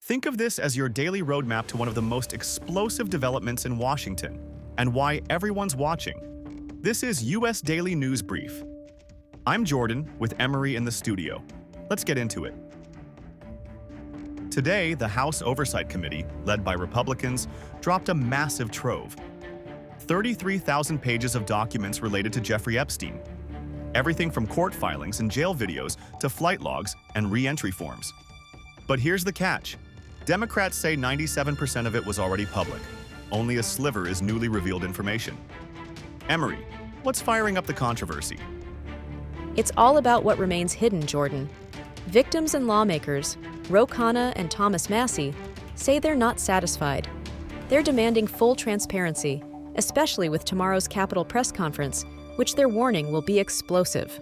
Think of this as your daily roadmap to one of the most explosive developments in Washington, and why everyone's watching. This is U.S. Daily News Brief. I'm Jordan, with Emery in the studio. Let's get into it. Today, the House Oversight Committee, led by Republicans, dropped a massive trove. 33,000 pages of documents related to Jeffrey Epstein. Everything from court filings and jail videos to flight logs and re-entry forms. But here's the catch. Democrats say 97% of it was already public. Only a sliver is newly revealed information. Emery, what's firing up the controversy? It's all about what remains hidden, Jordan. Victims and lawmakers, Ro Khanna and Thomas Massie, say they're not satisfied. They're demanding full transparency, especially with tomorrow's Capitol press conference, which they're warning will be explosive.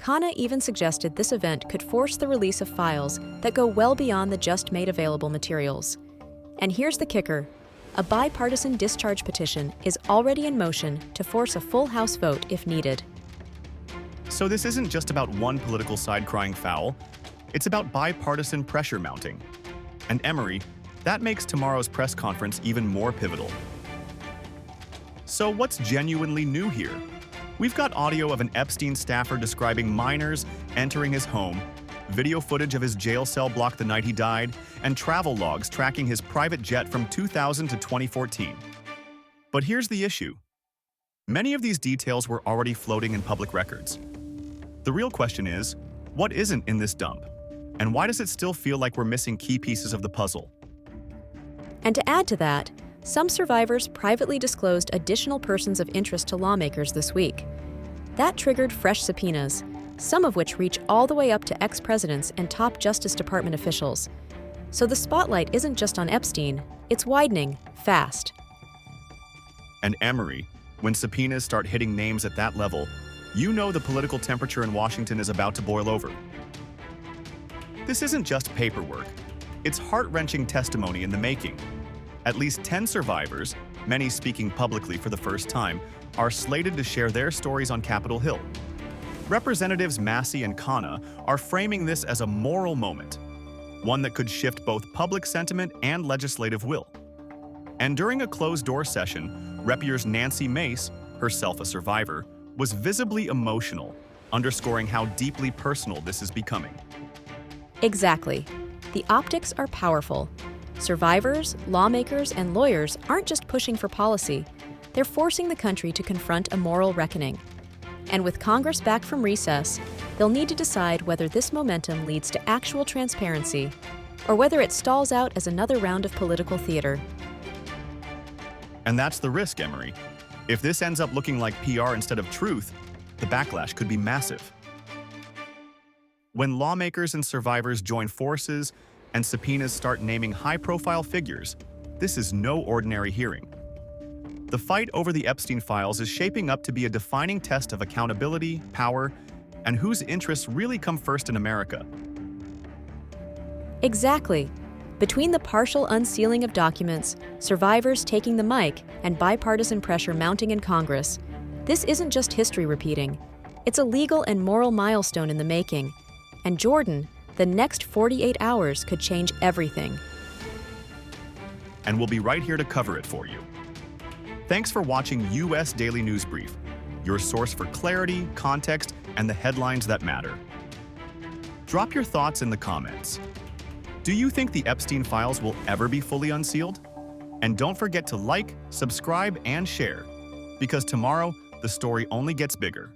Khanna even suggested this event could force the release of files that go well beyond the just made available materials. And here's the kicker. A bipartisan discharge petition is already in motion to force a full House vote if needed. So this isn't just about one political side crying foul, it's about bipartisan pressure mounting. And Emery, that makes tomorrow's press conference even more pivotal. So what's genuinely new here? We've got audio of an Epstein staffer describing minors entering his home, video footage of his jail cell block the night he died, and travel logs tracking his private jet from 2000 to 2014. But here's the issue. Many of these details were already floating in public records. The real question is, what isn't in this dump? And why does it still feel like we're missing key pieces of the puzzle? And to add to that, some survivors privately disclosed additional persons of interest to lawmakers this week. That triggered fresh subpoenas, some of which reach all the way up to ex-presidents and top Justice Department officials. So the spotlight isn't just on Epstein, it's widening fast. And Emery, when subpoenas start hitting names at that level, you know the political temperature in Washington is about to boil over. This isn't just paperwork, it's heart-wrenching testimony in the making. At least 10 survivors, many speaking publicly for the first time, are slated to share their stories on Capitol Hill. Representatives Massie and Khanna are framing this as a moral moment, one that could shift both public sentiment and legislative will. And during a closed-door session, Rep. Nancy Mace, herself a survivor, was visibly emotional, underscoring how deeply personal this is becoming. Exactly. The optics are powerful. Survivors, lawmakers, and lawyers aren't just pushing for policy, they're forcing the country to confront a moral reckoning. And with Congress back from recess, they'll need to decide whether this momentum leads to actual transparency or whether it stalls out as another round of political theater. And that's the risk, Emery. If this ends up looking like PR instead of truth, the backlash could be massive. When lawmakers and survivors join forces and subpoenas start naming high-profile figures, this is no ordinary hearing. The fight over the Epstein files is shaping up to be a defining test of accountability, power, and whose interests really come first in America. Exactly. Between the partial unsealing of documents, survivors taking the mic, and bipartisan pressure mounting in Congress, this isn't just history repeating. It's a legal and moral milestone in the making. And Jordan, the next 48 hours could change everything. And we'll be right here to cover it for you. Thanks for watching U.S. Daily News Brief, your source for clarity, context, and the headlines that matter. Drop your thoughts in the comments. Do you think the Epstein files will ever be fully unsealed? And don't forget to like, subscribe, and share, because tomorrow, the story only gets bigger.